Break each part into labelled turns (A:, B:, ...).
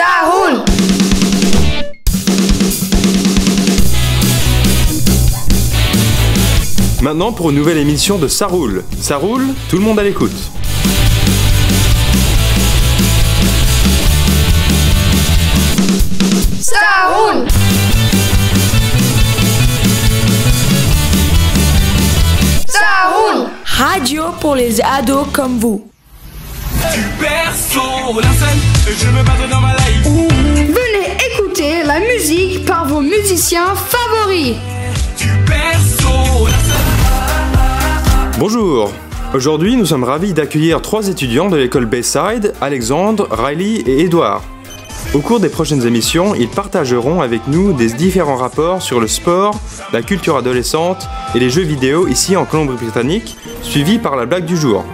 A: Ça roule!
B: Maintenant pour une nouvelle émission de Ça roule. Ça roule, tout le monde à l'écoute.
A: Ça roule! Ça roule!
C: Radio pour les ados comme vous.
D: Du berceau, la scène, je me bats dans ma life.
A: Venez écouter la musique par vos musiciens favoris.
D: Du berceau, la scène.
B: Bonjour. Aujourd'hui, nous sommes ravis d'accueillir 3 étudiants de l'école Bayside, Alexandre, Riley et Edouard. Au cours des prochaines émissions, ils partageront avec nous des différents rapports sur le sport, la culture adolescente et les jeux vidéo ici en Colombie-Britannique, suivis par la blague du jour.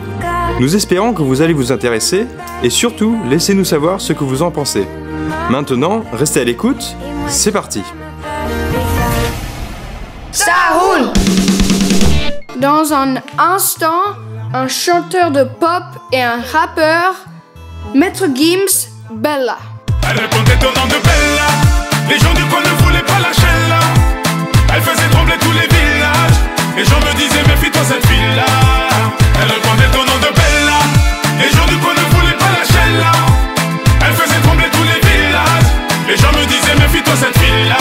B: Nous espérons que vous allez vous intéresser et surtout, laissez-nous savoir ce que vous en pensez. Maintenant, restez à l'écoute, c'est parti.
A: Ça roule! Dans un instant, un chanteur de pop et un rappeur, Maître Gims, Bella.
D: Elle répondait au nom de Bella. Les gens du coin ne voulaient pas lâcher là. Elle faisait trembler tous les villages. Les gens me disaient méfie-toi cette fille-là. Elle répondait au nom de Bella. Les gens du coin ne voulaient pas lâcher là. Elle faisait trembler tous les villages. Les gens me disaient méfie-toi cette fille-là.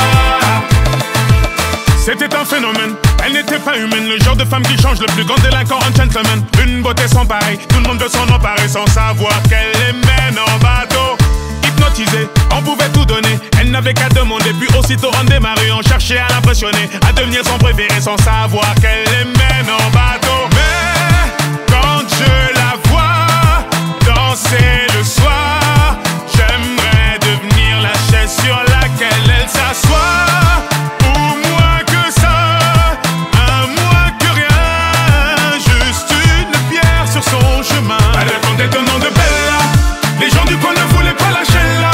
D: C'était un phénomène, elle n'était pas humaine. Le genre de femme qui change le plus grand délinquant en gentleman. Une beauté sans pareil, tout le monde veut s'en emparer sans savoir qu'elle les mène en bateau. Hypnotisée, on pouvait tout donner. Elle n'avait qu'à demander, puis aussitôt on démarrait. On cherchait à l'impressionner, à devenir son préféré sans savoir qu'elle les mène en bateau. Mais quand je la vois danser le soir, j'aimerais devenir la chaise sur laquelle elle s'assoit. Son chemin. Elle répondait au nom de Bella. Les gens du coin ne voulaient pas lâcher là.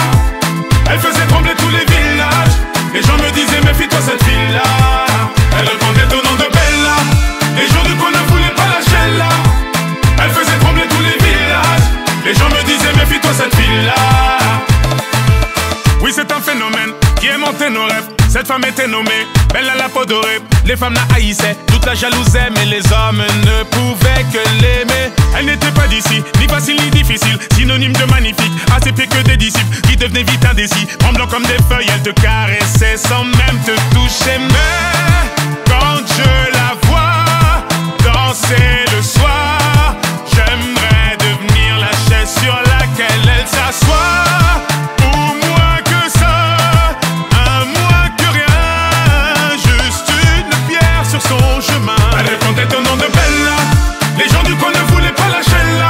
D: Elle faisait trembler tous les villages. Les gens me disaient méfie-toi cette fille-là. Elle répondait au nom de Bella. Les gens du coin ne voulaient pas lâcher là. Elle faisait trembler tous les villages. Les gens me disaient méfie-toi cette fille-là. Oui, c'est un phénomène qui aimantait nos rêves. Cette femme était nommée Bella la peau dorée. Les femmes la haïssaient, toute la jalousaient, mais les hommes ne pouvaient que l'aimer. Elle n'était pas d'ici, ni facile ni difficile, synonyme de magnifique, à ses pieds que des disciples qui devenaient vite indécis. Tremblant comme des feuilles, elle te caressait sans même te toucher. Mais quand je la vois danser le soir, j'aimerais devenir la chaise sur laquelle elle s'assoit. Son chemin. Elle répondait au nom de Bella. Les gens du coin ne voulaient pas lâcher là.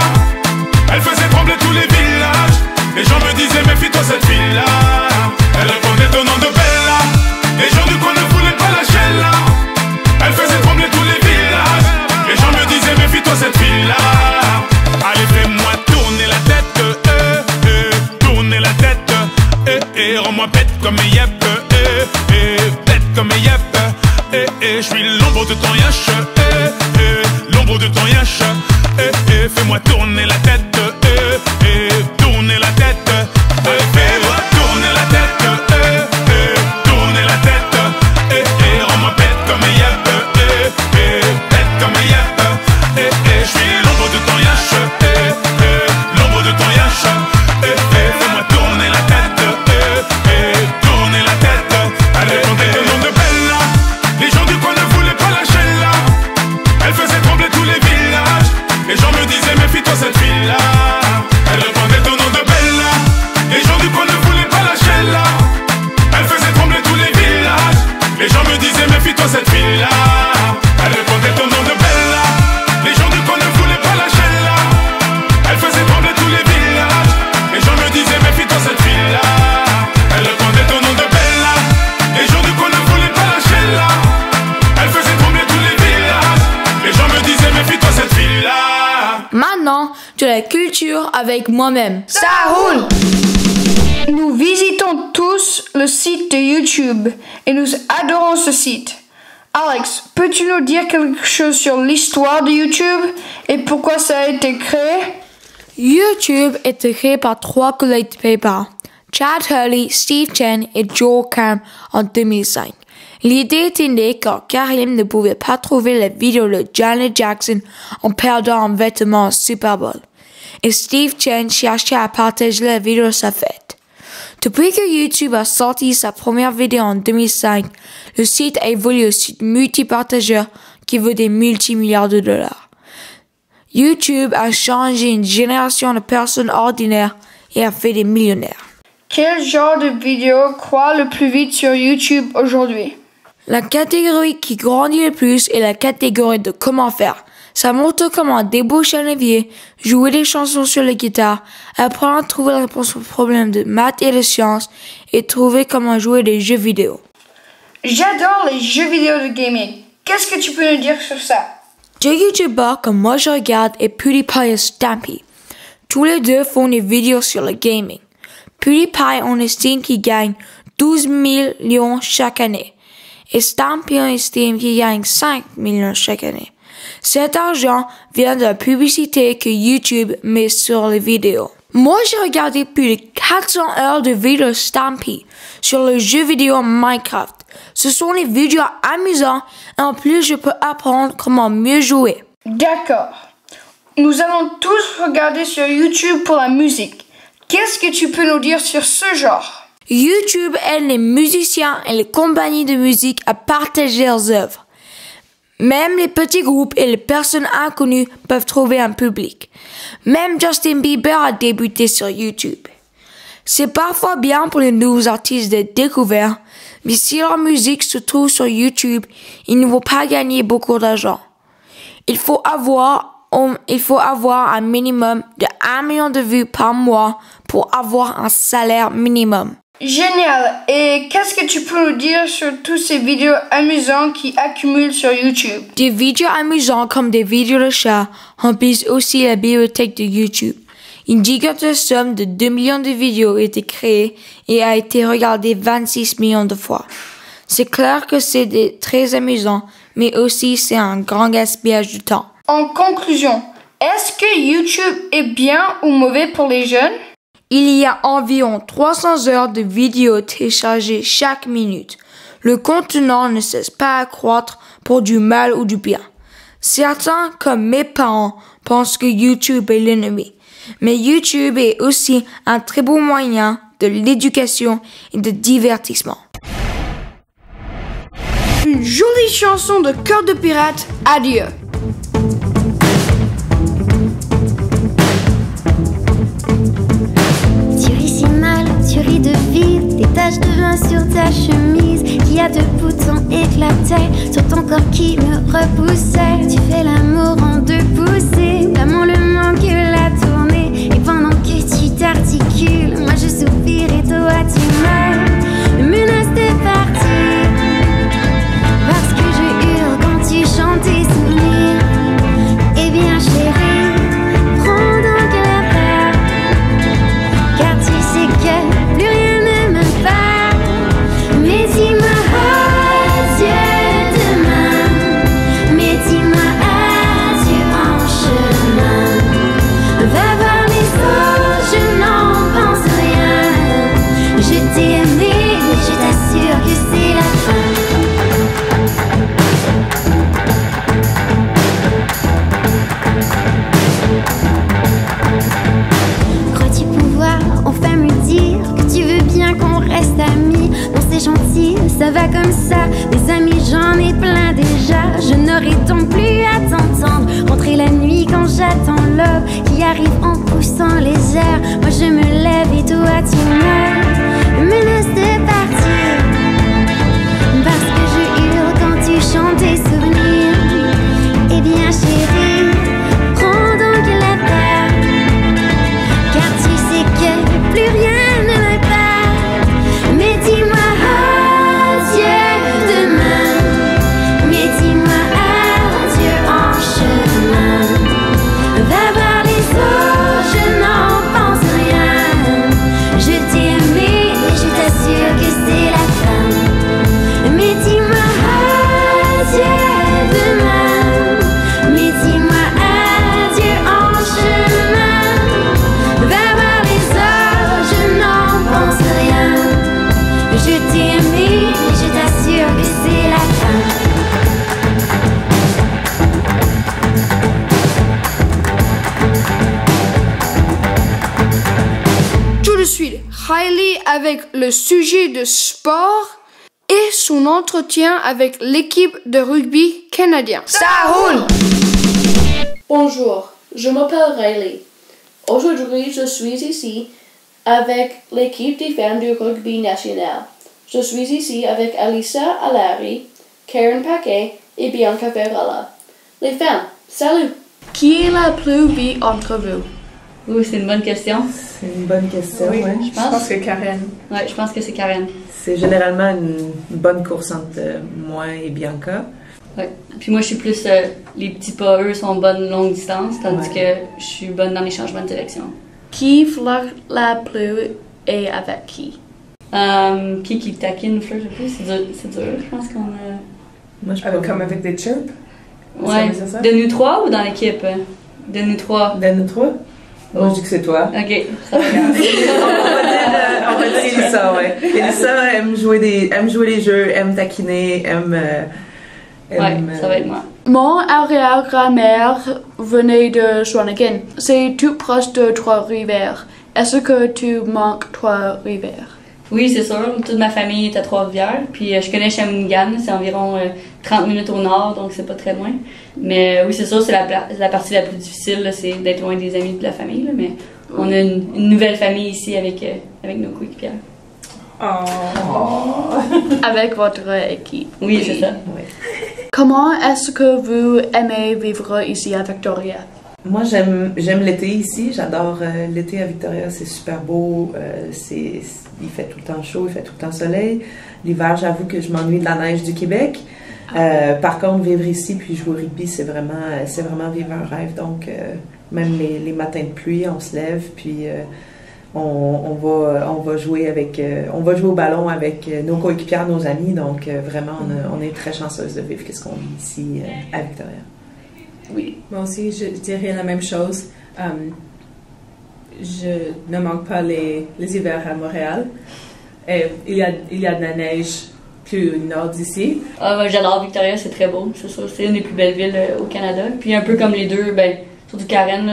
D: Elle faisait trembler tous les villages. Les gens me disaient méfie-toi cette fille-là. Elle répondait au nom de Bella. Les gens du coin ne voulaient pas lâcher là. Elle faisait trembler tous les villages. Les gens me disaient méfie-toi cette fille-là. Allez fais-moi tourner la tête, tourner la tête, rends-moi bête comme yep, bête comme yep. Je suis l'ombre de ton yash, l'ombre de ton yash, fais-moi tourner la tête, tourner la tête, fais-moi tourner la tête, tourner la tête, rends-moi bête comme yep, bête comme yep, je suis l'ombre de ton yash, l'ombre de ton yash, fais-moi tourner la tête, tourner la tête, allez, on est le nom de Bella. Les gens du coin ne voulaient pas lâcher là. Elle faisait trembler tous les villages. Les gens me disaient méfie-toi cette fille-là. Elle répondait au nom de Bella. Les gens du coin ne voulaient pas lâcher là. Elle faisait trembler tous les villages. Les gens me disaient méfie-toi cette fille-là. Elle répondait au nom de Bella. Les gens du coin ne voulaient pas lâcher là. Elle faisait trembler tous les villages. Les gens me disaient méfie-toi cette fille-là. Elle répondait au nom de Bella. Les gens du coin ne voulaient pas lâcher là. Elle faisait trembler tous les villages. Les gens me disaient méfie-toi cette fille-là.
C: Maintenant, de la culture avec moi-même.
A: Ça roule! Nous visitons tous le site de YouTube et nous adorons ce site. Alex, peux-tu nous dire quelque chose sur l'histoire de YouTube et pourquoi ça a été créé?
C: YouTube était créé par 3 collègues de PayPal. Chad Hurley, Steve Chen et Joel Kahn en 2005. L'idée était née quand Karim ne pouvait pas trouver la vidéo de Janet Jackson en perdant un vêtement au Super Bowl. Et Steve Chen cherchait à partager la vidéo de sa fête. Depuis que YouTube a sorti sa première vidéo en 2005, le site a évolué au site multipartageur qui vaut des multimilliards de dollars. YouTube a changé une génération de personnes ordinaires et a fait des millionnaires.
A: Quel genre de vidéo croît le plus vite sur YouTube aujourd'hui?
C: La catégorie qui grandit le plus est la catégorie de comment faire. Ça montre comment déboucher un évier, jouer des chansons sur la guitare, apprendre à trouver la réponse aux problèmes de maths et de sciences et trouver comment jouer des jeux vidéo.
A: J'adore les jeux vidéo de gaming. Qu'est-ce que tu peux nous dire sur ça?
C: Deux youtubeurs comme moi je regarde et PewDiePie et Stampy. Tous les deux font des vidéos sur le gaming. PewDiePie on estime qu'il gagne 12 millions chaque année. Et Stampy on estime qu'il gagne 5 millions chaque année. Cet argent vient de la publicité que YouTube met sur les vidéos. Moi, j'ai regardé plus de 400 heures de vidéos de Stampy sur le jeu vidéo Minecraft. Ce sont des vidéos amusantes et en plus, je peux apprendre comment mieux jouer.
A: D'accord. Nous allons tous regarder sur YouTube pour la musique. Qu'est-ce que tu peux nous dire sur ce genre?
C: YouTube aide les musiciens et les compagnies de musique à partager leurs œuvres. Même les petits groupes et les personnes inconnues peuvent trouver un public. Même Justin Bieber a débuté sur YouTube. C'est parfois bien pour les nouveaux artistes d'être découverts, mais si leur musique se trouve sur YouTube, ils ne vont pas gagner beaucoup d'argent. Il faut avoir un minimum de 1 million de vues par mois pour avoir un salaire minimum.
A: Génial! Et qu'est-ce que tu peux nous dire sur toutes ces vidéos amusantes qui accumulent sur YouTube?
C: Des vidéos amusantes comme des vidéos de chats remplissent aussi la bibliothèque de YouTube. Une gigantesque somme de 2 millions de vidéos a été créée et a été regardée 26 millions de fois. C'est clair que c'est très amusant, mais aussi c'est un grand gaspillage de temps.
A: En conclusion, est-ce que YouTube est bien ou mauvais pour les jeunes?
C: Il y a environ 300 heures de vidéos téléchargées chaque minute. Le contenu ne cesse pas à croître pour du mal ou du bien. Certains, comme mes parents, pensent que YouTube est l'ennemi. Mais YouTube est aussi un très bon moyen de l'éducation et de divertissement.
A: Une jolie chanson de Cœur de Pirate, adieu.
E: Tu ris de vide, des taches de vin sur ta chemise qui a 2 boutons éclatés sur ton corps qui me repoussait. Tu fais l'amour en 2 poussées, l'amour le manque la tournée. Et pendant que tu t'articules, moi je soupire et toi tu meurs. Me menace de partir parce que je hurle quand tu chantes tes souvenirs. Eh bien chérie, prends donc la part, car tu sais que plus rien ne me va. Mais dis-moi adieu demain, mais dis-moi adieu en chemin. Va voir les autres, je n'en pense rien. Je t'ai aimé, mais je t'assure que c'est la fin. Crois-tu pouvoir enfin me dire que tu veux bien qu'on reste amis? Non, c'est gentil, ça va comme ça. Des amis, j'en ai plein déjà. Je n'aurai donc plus à t'entendre rentrer la nuit quand j'attends l'aube qui arrive en poussant les airs. Moi je me lève et toi tu meurs. Me menace de partir parce que je hurle quand tu chantes tes souvenirs. Eh bien chérie, prends donc la part, car tu sais que plus rien ne me part. Mais dis-moi adieu demain, mais dis-moi adieu en chemin. Va voir les autres, je n'en pense rien. Je
A: Riley avec le sujet de sport et son entretien avec l'équipe de rugby canadien. Ça roule!
F: Bonjour, je m'appelle Riley. Aujourd'hui, je suis ici avec l'équipe des fans du rugby national. Je suis ici avec Alissa Alari, Karen Paquet et Bianca Ferralla. Les fans, salut! Qui est la plus vite entre vous?
G: C'est une bonne question.
H: C'est une bonne question,
I: oui.
H: Ouais.
I: Je pense que Karen.
G: Ouais, je pense que c'est Karen.
H: C'est généralement une bonne course entre moi et Bianca.
G: Ouais. Puis moi, je suis plus... les petits pas, eux, sont bonnes longue distance, tandis que je suis bonne dans les changements de direction.
F: Qui flirte la plus et avec qui?
G: Qui taquine, flirte le plus? C'est dur, je pense qu'on a...
H: Moi, je
I: Comme avec des chirps?
G: Ouais.
I: Ça?
G: De nous trois ou dans l'équipe? De nous trois.
H: De nous trois? Moi, je dis que c'est toi.
G: Ok, ça va.
H: On va dire Elissa, ouais. Elissa aime jouer les jeux, aime taquiner,
G: Ouais, ça va être moi.
F: Mon arrière-grand-mère venait de Shawinigan. C'est tout proche de Trois-Rivières. Est-ce que tu manques Trois-Rivières?
G: Oui, c'est sûr. Toute ma famille est à Trois-Rivières. Puis je connais Shawinigan, c'est environ 30 minutes au nord, donc c'est pas très loin. Mais oui, c'est sûr, c'est la partie la plus difficile, là, c'est d'être loin des amis et de la famille. Là, mais on a une nouvelle famille ici avec nos coéquipiers.
F: Avec votre équipe.
G: Oui, c'est ça.
H: Ouais.
F: Comment est-ce que vous aimez vivre ici à Victoria?
H: Moi, j'aime l'été ici. J'adore l'été à Victoria. C'est super beau. Il fait tout le temps chaud, il fait tout le temps soleil. L'hiver, j'avoue que je m'ennuie de la neige du Québec. Par contre, vivre ici puis jouer au rugby, c'est vraiment vivre un rêve. Donc, même les matins de pluie, on se lève puis on va jouer au ballon avec nos coéquipiers, nos amis. Donc, vraiment, on est très chanceuse de vivre ce qu'on vit ici à Victoria.
I: Oui, moi aussi, je dirais la même chose. Je ne manque pas les hivers à Montréal. Et il y a de la neige plus au nord d'ici.
G: J'adore Victoria, c'est très beau. C'est sûr, c'est une des plus belles villes au Canada. Puis un peu comme les deux, surtout Karen,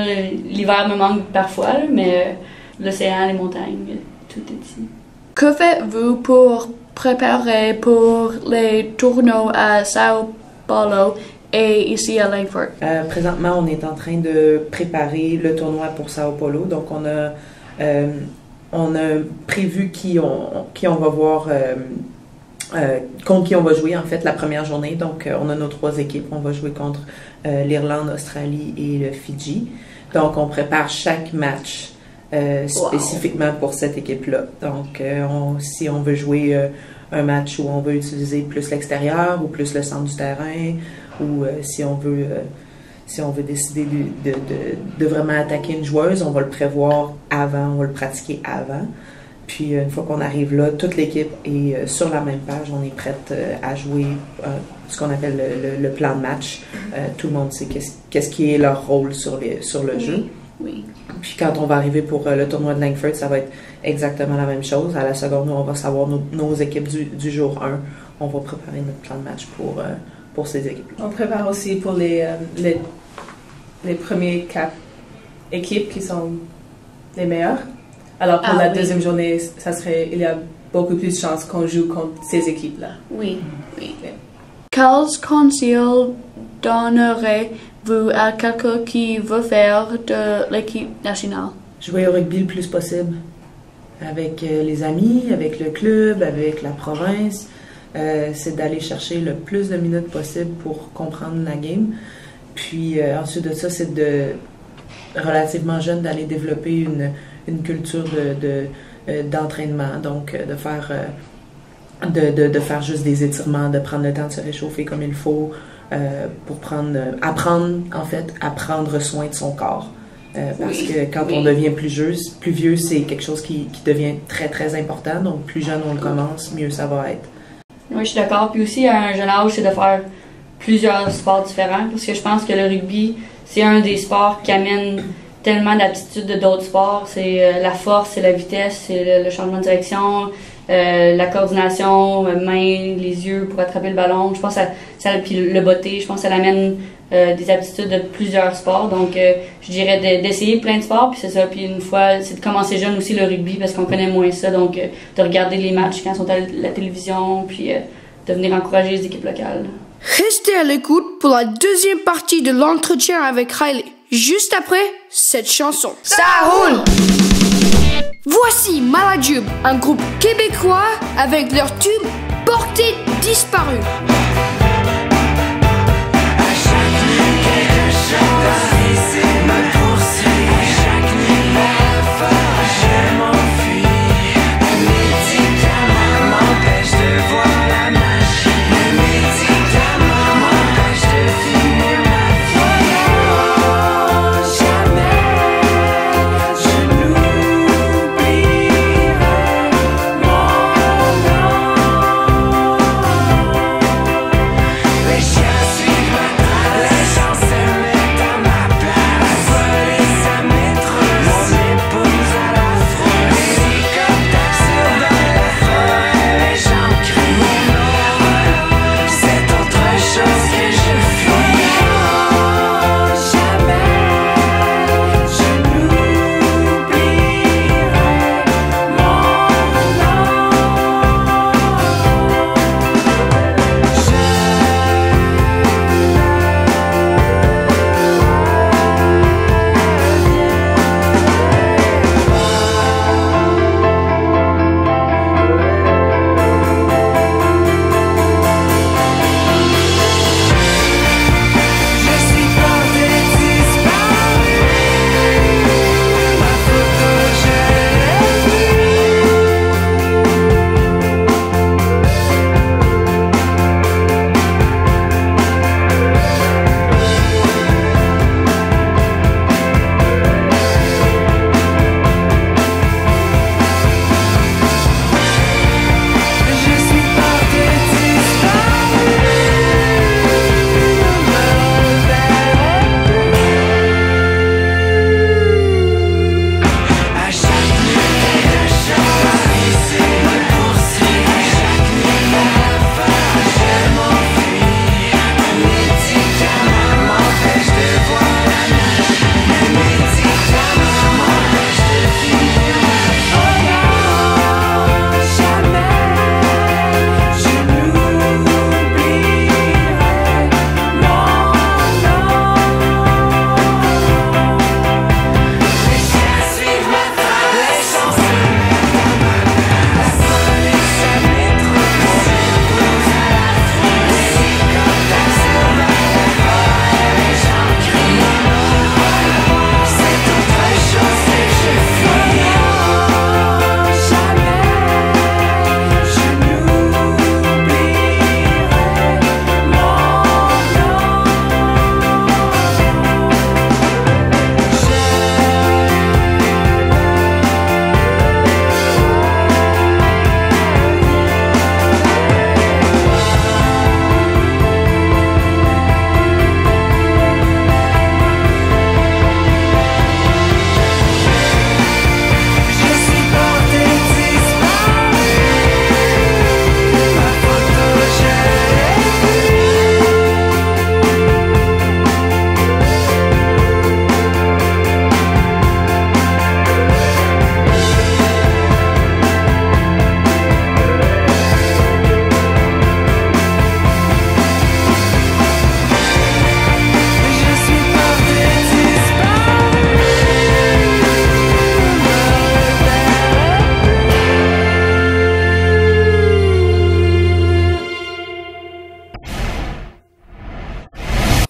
G: l'hiver me manque parfois, mais l'océan, les montagnes, tout est ici.
F: Que faites-vous pour préparer pour les tournois à Sao Paulo et ici à Langford?
H: Présentement, on est en train de préparer le tournoi pour Sao Paulo. Donc, on a prévu qui on va voir, contre qui on va jouer, en fait, la première journée. Donc, on a nos 3 équipes. On va jouer contre l'Irlande, l'Australie et le Fidji. Donc, on prépare chaque match spécifiquement pour cette équipe-là. Donc, si on veut jouer un match où on veut utiliser plus l'extérieur ou plus le centre du terrain, ou si on veut décider de vraiment attaquer une joueuse, on va le prévoir avant, on va le pratiquer avant. Puis une fois qu'on arrive là, toute l'équipe est sur la même page, on est prête à jouer ce qu'on appelle le plan de match. Tout le monde sait qu'est-ce qui est leur rôle sur le jeu.
F: Oui.
H: Puis quand on va arriver pour le tournoi de Langford, ça va être exactement la même chose. À la seconde, nous, on va savoir nos équipes du jour 1. On va préparer notre plan de match pour ces équipes.
I: On prépare aussi pour les premiers 4 équipes qui sont les meilleures. Alors pour la deuxième journée, il y a beaucoup plus de chances qu'on joue contre ces équipes-là.
F: Oui. Quels conseils donnerez-vous à quelqu'un qui veut faire de l'équipe nationale?
H: Jouer au rugby le plus possible. Avec les amis, avec le club, avec la province. C'est d'aller chercher le plus de minutes possible pour comprendre la game. Puis ensuite de ça, c'est relativement jeune d'aller développer une culture d'entraînement. Donc de faire juste des étirements, de prendre le temps de se réchauffer comme il faut pour apprendre à prendre soin de son corps. Parce que quand on devient plus vieux, c'est quelque chose qui devient très très important. Donc plus jeune on le commence, mieux ça va être.
G: Oui, je suis d'accord. Puis aussi, à un jeune âge, c'est de faire plusieurs sports différents. Parce que je pense que le rugby, c'est un des sports qui amène tellement d'aptitudes de d'autres sports. C'est la force, c'est la vitesse, c'est le changement de direction, la coordination, mains, les yeux pour attraper le ballon. Je pense puis le botté, je pense que ça l'amène des aptitudes de plusieurs sports. Donc, je dirais d'essayer plein de sports, puis c'est ça. Puis une fois, c'est de commencer jeune aussi le rugby, parce qu'on connaît moins ça. Donc, de regarder les matchs quand ils sont à la télévision, puis de venir encourager les équipes locales.
A: Restez à l'écoute pour la deuxième partie de l'entretien avec Riley, juste après cette chanson. Ça roule! Voici Malajube, un groupe québécois avec leur tube Portée disparue.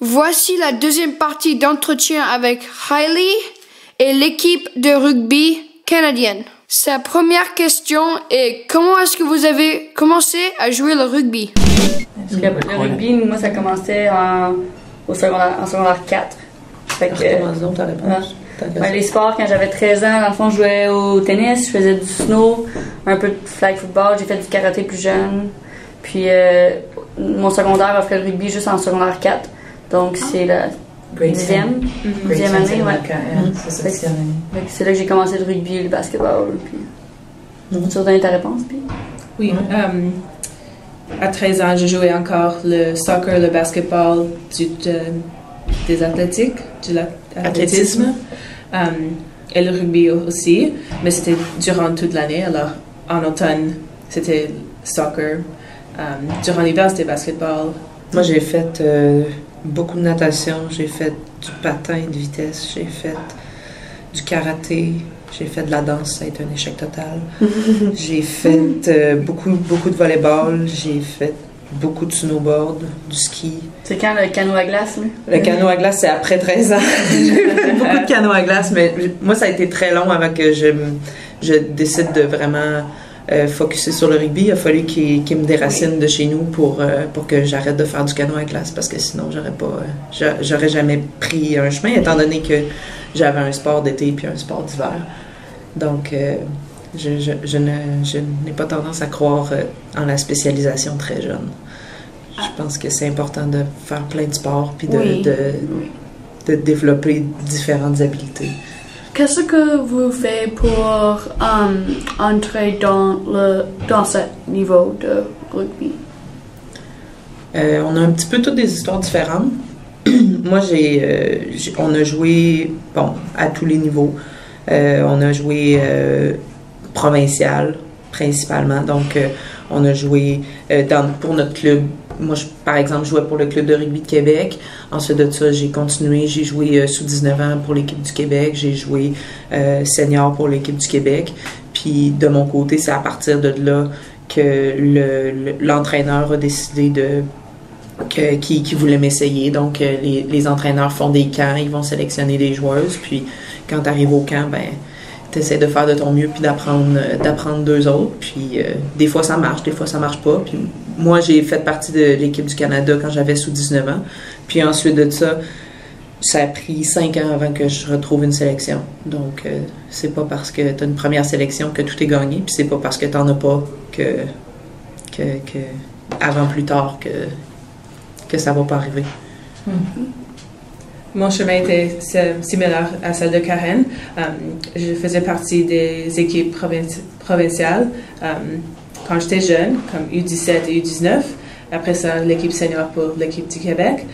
A: Voici la deuxième partie d'entretien avec Riley et l'équipe de rugby canadienne. Sa première question est: comment est-ce que vous avez commencé à jouer le rugby?
G: Le rugby, moi, ça commençait en secondaire 4. Fait que, les sports, quand j'avais 13 ans, dans le fond, je jouais au tennis, je faisais du snow, un peu de flag football, j'ai fait du karaté plus jeune. Puis mon secondaire offrait le rugby juste en secondaire 4. Donc c'est la 10e année. Ouais. C'est là que j'ai commencé le rugby, le basketball. Puis... Tu as donné ta réponse? Puis...
I: Oui. À 13 ans, je jouais encore le soccer, le basketball, des athlétiques, de l'athlétisme. Et le rugby aussi, mais c'était durant toute l'année. Alors, en automne, c'était soccer. Durant l'hiver, c'était basketball.
J: Moi, j'ai fait beaucoup de natation, j'ai fait du patin de vitesse, j'ai fait du karaté, j'ai fait de la danse, ça a été un échec total. J'ai fait beaucoup de volleyball, j'ai fait beaucoup de snowboard, du ski.
G: C'est quand le canot à glace, lui?
J: Le canot à glace, c'est après 13 ans. J'ai fait beaucoup de canot à glace, mais moi, ça a été très long avant que je décide de vraiment focusser sur le rugby. Il a fallu qu'il me déracine de chez nous pour que j'arrête de faire du canot à glace, parce que sinon, j'aurais jamais pris un chemin, étant donné que j'avais un sport d'été puis un sport d'hiver. Donc, je n'ai pas tendance à croire en la spécialisation très jeune. Je pense que c'est important de faire plein de sports puis de développer différentes habiletés.
F: Qu'est-ce que vous faites pour entrer dans ce niveau de rugby?
J: On a un petit peu toutes des histoires différentes. Moi, on a joué à tous les niveaux. On a joué provincial principalement. Donc, on a joué pour notre club. Moi, par exemple, je jouais pour le club de rugby de Québec. Ensuite de ça, j'ai continué. J'ai joué sous 19 ans pour l'équipe du Québec. J'ai joué senior pour l'équipe du Québec. Puis, de mon côté, c'est à partir de là que l'entraîneur a décidé qu'il voulait m'essayer. Donc, les entraîneurs font des camps. Ils vont sélectionner des joueuses. Puis, quand tu arrives au camp, tu essaies de faire de ton mieux puis d'apprendre d'eux autres. Puis des fois ça marche, des fois ça marche pas. Puis moi, j'ai fait partie de l'équipe du Canada quand j'avais sous 19 ans. Puis ensuite de ça a pris 5 ans avant que je retrouve une sélection. Donc c'est pas parce que tu as une première sélection que tout est gagné. Puis c'est pas parce que tu n'en as pas que avant plus tard que ça va pas arriver.
I: Mon chemin était similaire à celle de Karen. Je faisais partie des équipes provinciales quand j'étais jeune, comme U17 et U19. Après ça, l'équipe senior pour l'équipe du Québec.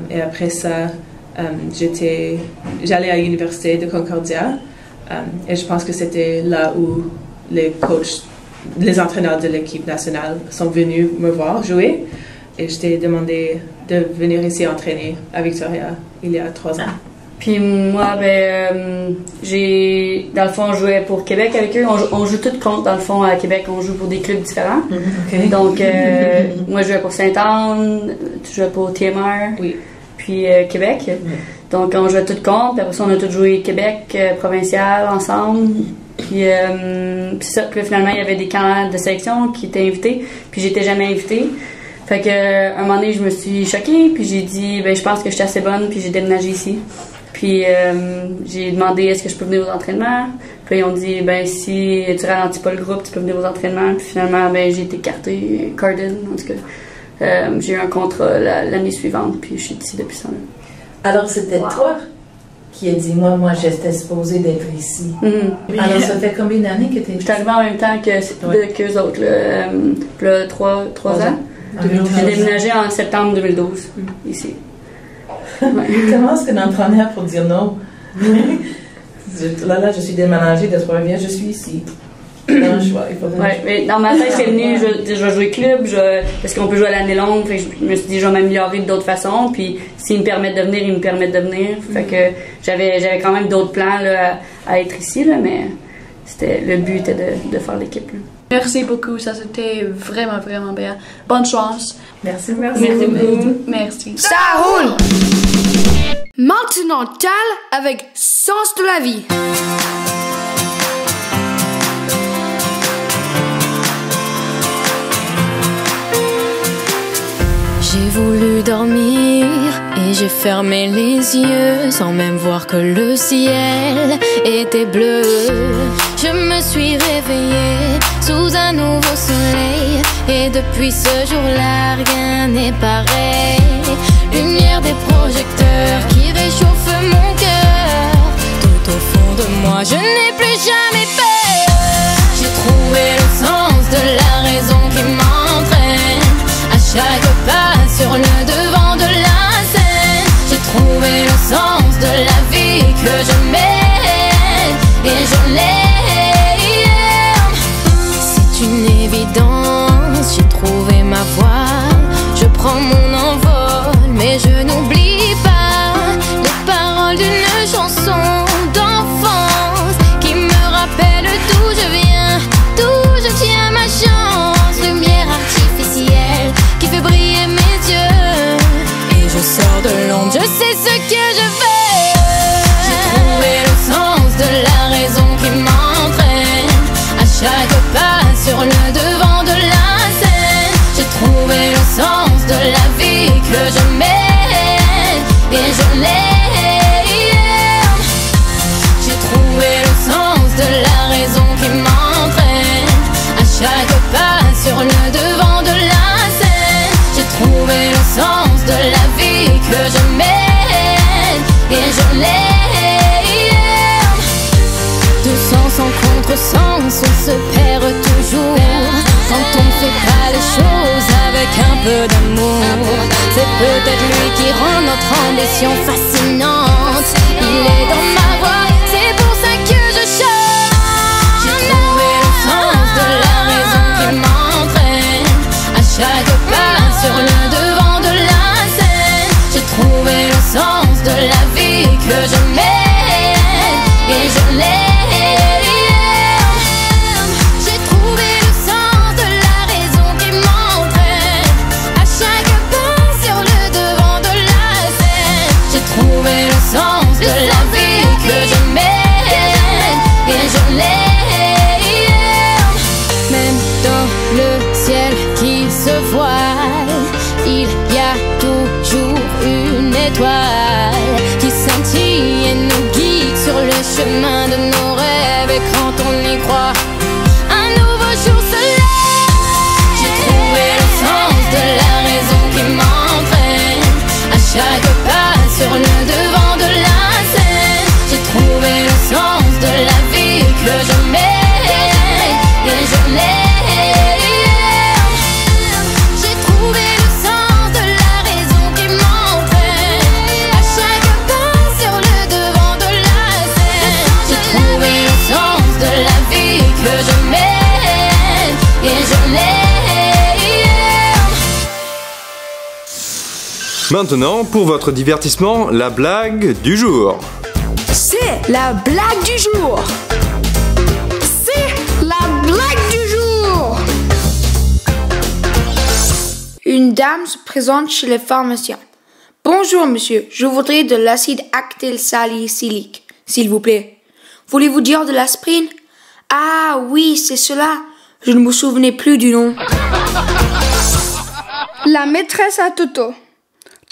I: Et après ça, j'allais à l'université de Concordia. Et je pense que c'était là où les entraîneurs de l'équipe nationale sont venus me voir jouer. Et je t'ai demandé de venir ici entraîner à Victoria il y a 3 ans.
G: Puis moi, j'ai, dans le fond, on jouait pour Québec avec eux. On joue tout contre, dans le fond, à Québec, on joue pour des clubs différents.
J: Okay.
G: Donc, moi, je jouais pour Sainte-Anne, tu jouais pour TMR, puis Québec. Donc, on jouait tout contre, puis après ça, on a tous joué Québec, provincial, ensemble. Puis c'est ça, puis là, finalement, il y avait des camps de sélection qui étaient invités, puis j'étais jamais invitée. Fait que un moment donné, je me suis choquée, puis j'ai dit, je pense que je suis assez bonne, puis j'ai déménagé ici. Puis j'ai demandé, est-ce que je peux venir aux entraînements? Puis ils ont dit, si tu ralentis pas le groupe, tu peux venir aux entraînements. Puis finalement, j'ai été écartée, Carden, en tout cas. J'ai eu un contrat l'année suivante, puis je suis ici depuis ça.
K: Alors c'était toi qui a dit, moi j'étais supposée d'être ici. Alors ça fait combien d'années que tu es ici?
G: Je suis arrivée en même temps qu'eux autres, là, 3 ans. J'ai déménagé en septembre 2012, ici.
K: Comment est-ce que d'en prendre air pour dire non? Là, je suis déménagée de Trois-Rivières, je suis ici. Non,
G: mais dans ma tête, c'est venu, je vais jouer club, parce qu'on peut jouer à l'année longue, fait que je me suis dit, je vais m'améliorer d'autres façons, puis s'ils me permettent de venir, ils me permettent de venir. Fait que j'avais quand même d'autres plans là, à être ici, là, mais le but était de faire l'équipe. Là.
F: Merci beaucoup, ça c'était vraiment, vraiment bien. Bonne chance.
K: Merci
G: beaucoup.
F: Merci.
A: Ça roule! Maintenant, Cal avec Sens de la vie.
L: J'ai voulu dormir et j'ai fermé les yeux sans même voir que le ciel était bleu. Je me suis réveillée sous un nouveau soleil et depuis ce jour-là rien n'est pareil. Lumière des projecteurs qui réchauffe mon cœur. Tout au fond de moi je n'ai plus jamais peur. J'ai trouvé le sens de la raison qui m'entraîne à chaque pas sur le devant de la scène. J'ai trouvé que je mène et je l'aime. C'est une évidence, j'ai trouvé ma voie. Je prends mon envol, mais je n'oublie pas les paroles d'une chanson d'enfance qui me rappelle d'où je viens, d'où je tiens ma chance. Lumière artificielle qui fait briller mes yeux, et je sors de l'ombre, je sais ce que je veux. J'ai trouvé le sens de la raison qui m'entraîne à chaque pas sur le devant de la scène. J'ai trouvé le sens de la vie que je mène et je l'aime. J'ai trouvé le sens de la raison qui m'entraîne à chaque pas sur le devant de la scène. J'ai trouvé le sens de la vie que je mène et je l'aime. De sens en contresens, on se perd toujours quand on ne fait pas les choses avec un peu d'amour. C'est peut-être lui qui rend notre ambition fascinante. Il est dans ma voix, c'est pour ça que je chante. J'ai trouvé le sens de la raison qui m'entraîne à chaque pas sur le devant de la scène. J'ai trouvé le sens de la vie que je mène et je l'aime. J'ai trouvé le sens de la raison qui m'entraîne à chaque pas sur le devant de la scène. J'ai trouvé le sens de la vie que je mène et je l'aime. Même dans le ciel qui se voile, il y a toujours une étoile qui scintille et nous guide sur le chemin de nos rêves. Et quand on y croit, un nouveau jour se lève. J'ai trouvé le sens de la raison qui m'entraîne à chaque pas sur le devant de la scène. J'ai trouvé le sens de la vie que je mène et je l'aime. J'ai trouvé le sens de la raison qui m'entraîne à chaque pas sur le devant de la scène. J'ai trouvé le sens de la vie que je mène et je l'aime.
B: Maintenant, pour votre divertissement, la blague du jour.
A: C'est la blague du jour. C'est la blague du jour. Une dame se présente chez le pharmacien. Bonjour monsieur, je voudrais de l'acide actylsalicylique, s'il vous plaît. Voulez-vous dire de l'aspirine? Ah oui, c'est cela. Je ne me souvenais plus du nom. La maîtresse à Toto.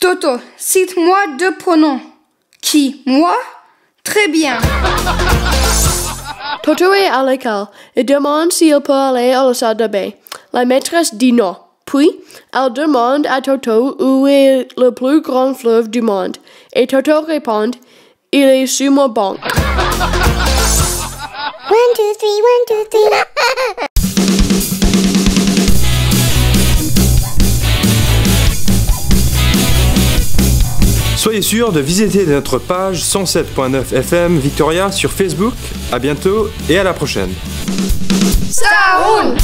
A: Toto, cite-moi 2 pronoms. Qui? Moi? Très bien.
F: Toto est à l'école et demande s'il peut aller à la salle de bain. La maîtresse dit non. Puis, elle demande à Toto où est le plus grand fleuve du monde. Et Toto répond, il est sur mon banc.
E: 1, 2, 3, 1, 2, 3.
B: Soyez sûr de visiter notre page 107.9 FM Victoria sur Facebook. À bientôt et à la prochaine.
A: Ça roule!